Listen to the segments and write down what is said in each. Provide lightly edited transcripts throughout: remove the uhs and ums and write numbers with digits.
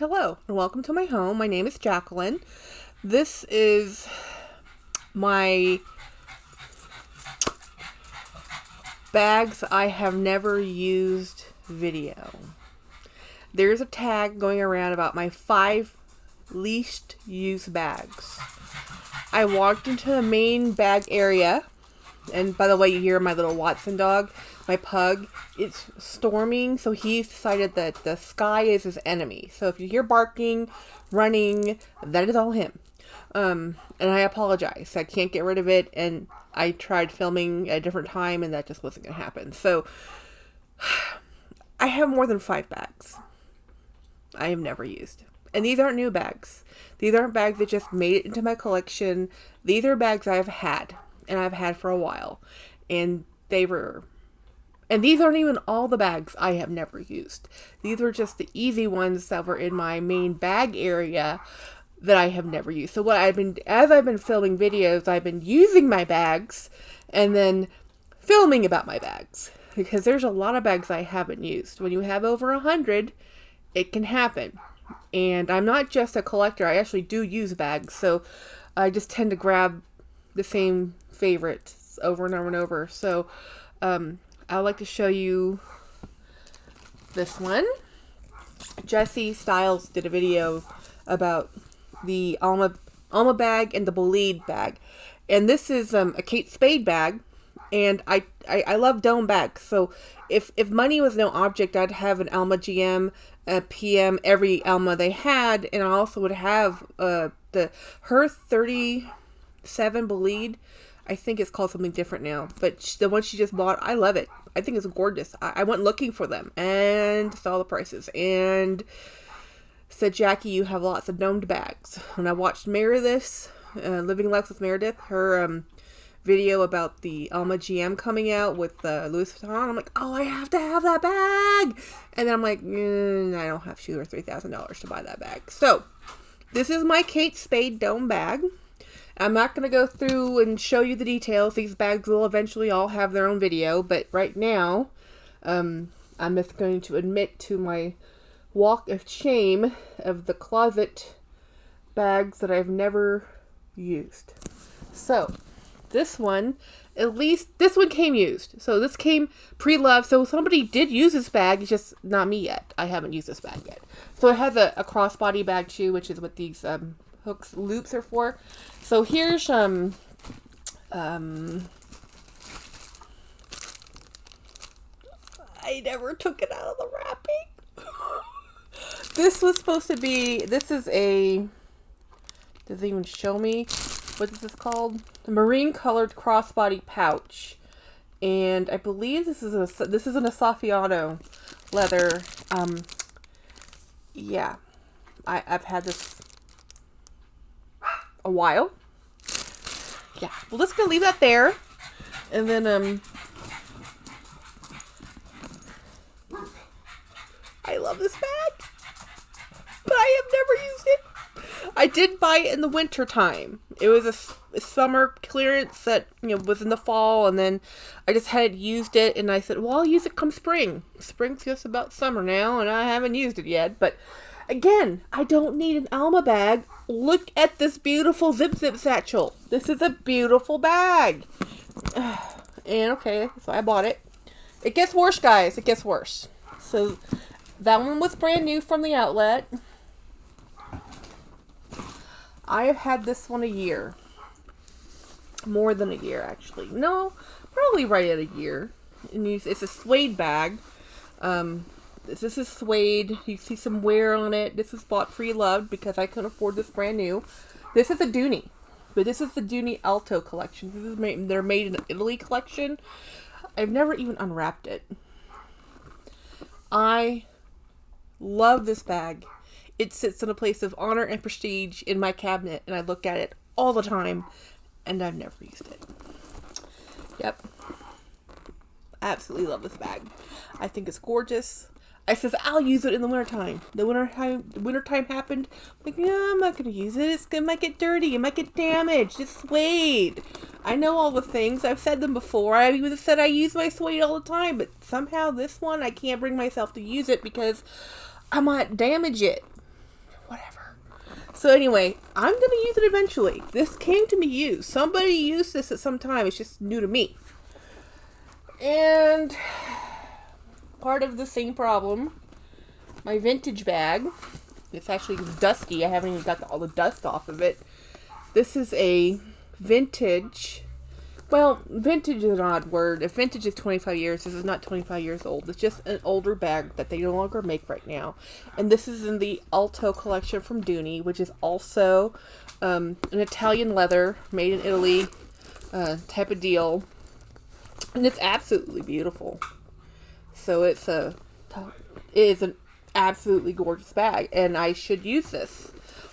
Hello and welcome to my home. My name is Jacqueline. This is my bags I have never used video. There's a tag going around about my 5 least used bags. I walked into the main bag area, and by the way, you hear my little Watson dog, my pug. It's storming, so he decided that the sky is his enemy. So if you hear barking, running, that is all him. And I apologize. I can't get rid of it, and I tried filming at a different time, and that just wasn't going to happen. So I have more than 5 bags I have never used. And these aren't new bags. These aren't bags that just made it into my collection. These are bags I've had, and I've had for a while. And these aren't even all the bags I have never used. These were just the easy ones that were in my main bag area that I have never used. So as I've been filming videos, I've been using my bags and then filming about my bags. Because there's a lot of bags I haven't used. When you have over 100, it can happen. And I'm not just a collector, I actually do use bags. So I just tend to grab the same favorites over and over and over. So I'd like to show you this one. Jesse Styles did a video about the Alma bag and the Bolide bag. And this is a Kate Spade bag. And I love dome bags. So if money was no object, I'd have an Alma GM, a PM, every Alma they had. And I also would have her 37 Bolide. I think it's called something different now. But the one she just bought, I love it. I think it's gorgeous. I went looking for them and saw the prices. And said, Jackie, you have lots of domed bags. When I watched Meredith, Living Life with Meredith, her video about the Alma GM coming out with Louis Vuitton, I'm like, oh, I have to have that bag. And then I'm like, I don't have $2,000 or $3,000 to buy that bag. So this is my Kate Spade dome bag. I'm not going to go through and show you the details. These bags will eventually all have their own video. But right now, I'm just going to admit to my walk of shame of the closet bags that I've never used. So this one, at least this one came used. So this came pre-loved. So somebody did use this bag. It's just not me yet. I haven't used this bag yet. So it has a crossbody bag too, which is what these hooks, loops are for. So here's I never took it out of the wrapping. This was supposed to be, this is a, does it even show me what is this called? The marine colored crossbody pouch. And I believe this is an Asafiano leather. Yeah, I've had this a while. Yeah, well, let's go leave that there. And then, I love this bag, but I have never used it. I did buy it in the winter time. It was a summer clearance that, was in the fall, and then I just hadn't used it, and I said, well, I'll use it come spring. Spring's just about summer now, and I haven't used it yet, but again, I don't need an Alma bag. Look at this beautiful zip satchel. This is a beautiful bag. And okay, so I bought it. It gets worse, guys. It gets worse. So that one was brand new from the outlet. I have had this one a year. More than a year, actually. No, probably right at a year. And it's a suede bag. This is suede. You see some wear on it. This was bought pre-loved because I couldn't afford this brand new. This is a Dooneys, but this is the Dooneys Alto collection. This is their Made in Italy collection. I've never even unwrapped it. I love this bag. It sits in a place of honor and prestige in my cabinet, and I look at it all the time, and I've never used it. Yep. I absolutely love this bag. I think it's gorgeous. I says, I'll use it in the wintertime. The wintertime happened. I'm like, no, I'm not going to use it. It might get dirty. It might get damaged. It's suede. I know all the things. I've said them before. I even said I use my suede all the time. But somehow this one, I can't bring myself to use it because I might damage it. So anyway, I'm going to use it eventually. This came to me used. Somebody used this at some time. It's just new to me. And part of the same problem, my vintage bag. It's actually dusty. I haven't even got all the dust off of it. This is a vintage. Well, vintage is an odd word. If vintage is 25 years, this is not 25 years old. It's just an older bag that they no longer make right now. And this is in the Alto collection from Dooneys, which is also an Italian leather, made in Italy type of deal. And it's absolutely beautiful. So it is an absolutely gorgeous bag. And I should use this.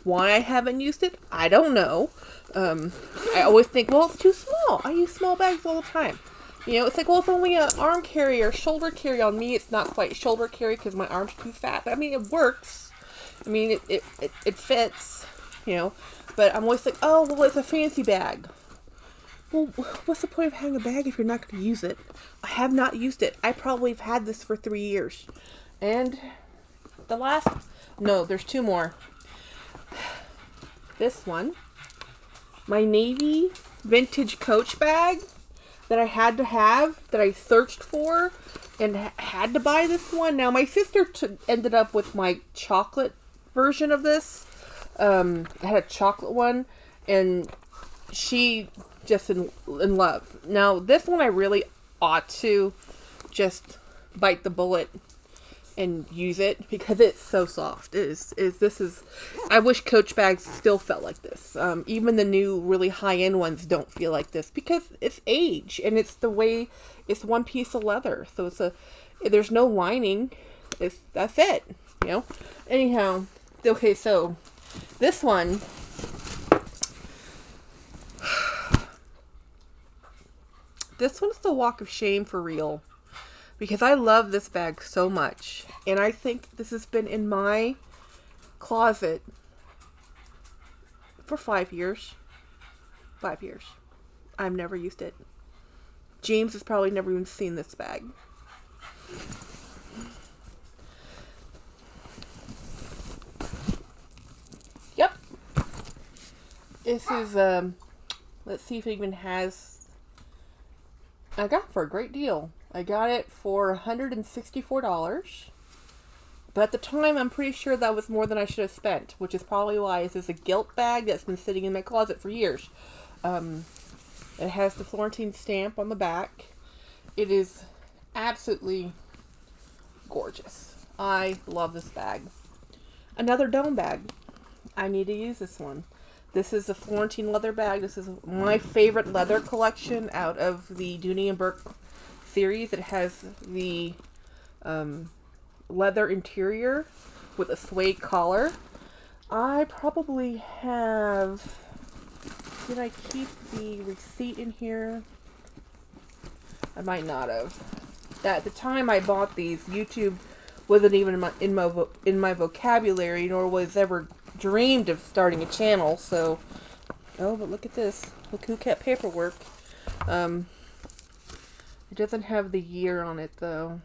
Why I haven't used it, I don't know. I always think, well, it's too small. I use small bags all the time. You know, it's like, well, it's only an arm carry or shoulder carry. On me, it's not quite shoulder carry because my arm's too fat. But, I mean, it works. I mean, it fits, you know. But I'm always like, oh, well, it's a fancy bag. Well, what's the point of having a bag if you're not going to use it? I have not used it. I probably have had this for 3 years. And there's 2 more. This one, my navy vintage Coach bag that I had to have, that I searched for and had to buy this one. Now, my sister ended up with my chocolate version of this. I had a chocolate one, and she just in love. Now, this one I really ought to just bite the bullet and use it because it's so soft. I wish Coach bags still felt like this. Even the new really high-end ones don't feel like this because it's age and it's one piece of leather. So there's no lining. That's it, you know? Anyhow, okay, so this one, this one's the walk of shame for real. Because I love this bag so much. And I think this has been in my closet for 5 years. 5 years. I've never used it. James has probably never even seen this bag. Yep. This is, let's see if it even has, I got it for a great deal. I got it for $164. But at the time, I'm pretty sure that was more than I should have spent, which is probably why this is a gilt bag that's been sitting in my closet for years. It has the Florentine stamp on the back. It is absolutely gorgeous. I love this bag. Another dome bag. I need to use this one. This is a Florentine leather bag. This is my favorite leather collection out of the Dooney and Burke series. It has the leather interior with a suede collar. I probably have... Did I keep the receipt in here? I might not have. At the time I bought these, YouTube wasn't even in my vocabulary, nor was ever dreamed of starting a channel. So, oh, but look at this. Look who kept paperwork. It doesn't have the year on it though.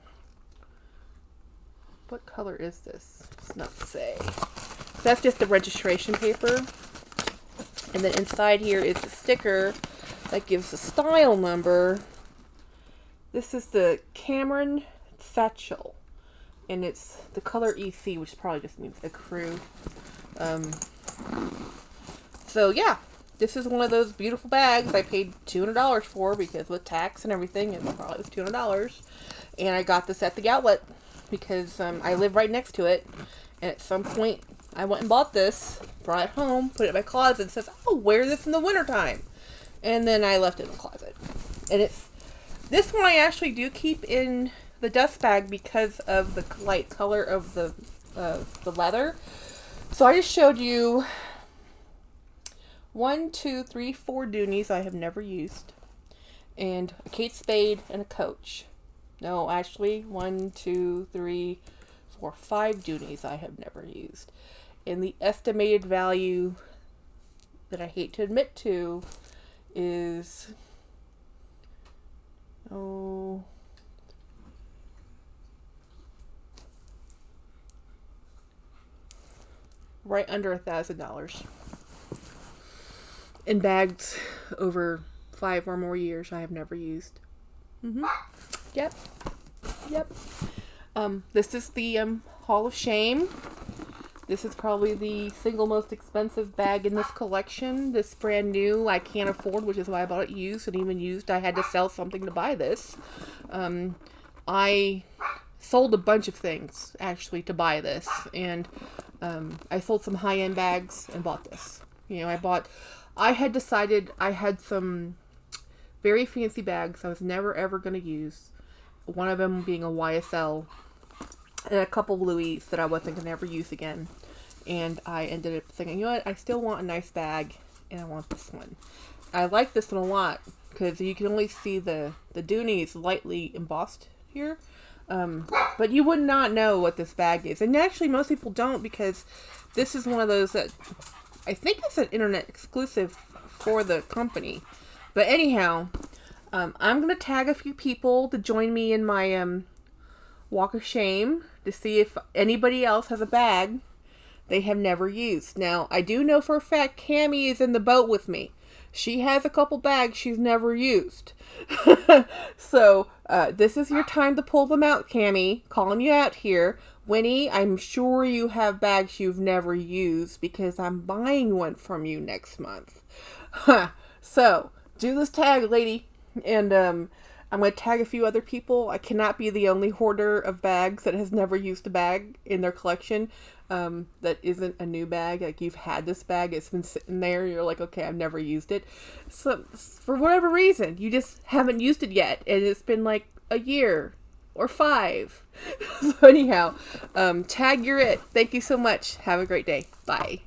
What color is this? It's not say. So that's just the registration paper. And then inside here is the sticker that gives the style number. This is the Cameron Satchel. And it's the color EC, which probably just means accrue. So yeah, this is one of those beautiful bags I paid $200 for, because with tax and everything, it probably was $200. And I got this at the outlet because I live right next to it. And at some point, I went and bought this, brought it home, put it in my closet, and says, "I'll wear this in the wintertime." And then I left it in the closet. And this one I actually do keep in the dust bag because of the light color of the leather. So I just showed you 1, 2, 3, 4 Dooneys I have never used, and a Kate Spade and a Coach. No, actually 1, 2, 3, 4, 5 Dooneys I have never used. And the estimated value that I hate to admit to is, oh, right under $1,000 in bags over 5 or more years I have never used. Yep. This is the Hall of Shame. This is probably the single most expensive bag in this collection. This brand new I can't afford, which is why I bought it used. And even used, I had to sell something to buy this. I sold a bunch of things, actually, to buy this. And I sold some high-end bags and bought this. You know, I had decided I had some very fancy bags I was never, ever going to use. One of them being a YSL. And a couple Louis that I wasn't going to ever use again. And I ended up thinking, you know what, I still want a nice bag, and I want this one. I like this one a lot, because you can only see the Dooneys lightly embossed here. But you would not know what this bag is. And actually, most people don't, because this is one of those that, I think it's an internet exclusive for the company. But anyhow, I'm going to tag a few people to join me in my Walk of Shame to see if anybody else has a bag they have never used. Now, I do know for a fact Cammie is in the boat with me. She has a couple bags she's never used. So, this is your time to pull them out, Cammie. Calling you out here. Winnie, I'm sure you have bags you've never used because I'm buying one from you next month. So, do this tag, lady. And, I'm going to tag a few other people. I cannot be the only hoarder of bags that has never used a bag in their collection that isn't a new bag. Like, you've had this bag, it's been sitting there, you're like, okay, I've never used it. So, for whatever reason, you just haven't used it yet, and it's been like a year or 5. So anyhow, tag you're it. Thank you so much. Have a great day. Bye.